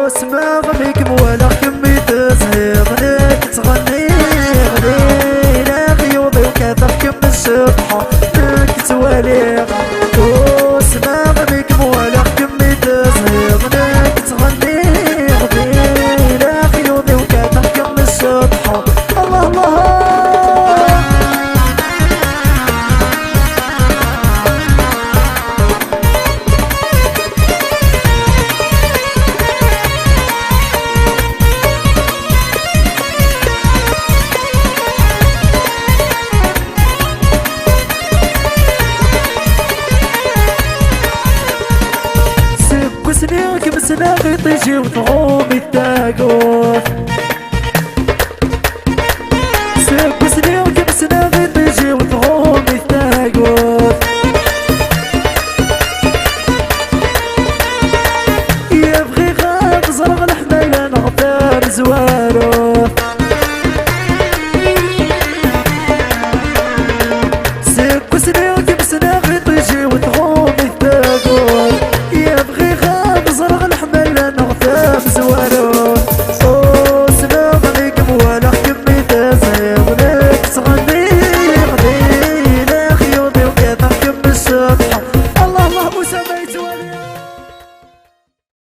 اسمع غنيك موالغ كمي تزهير غنيك تغني غني لا غيوضي وكاثر كم السبحة لك تواليغ. اسمع غنيك موالغ كمي تزهير غنيك تغني غني لا غيوضي وكاثر كم السبحة. الله الله سنيك مسنا غيطيجي وطعومي التاقوت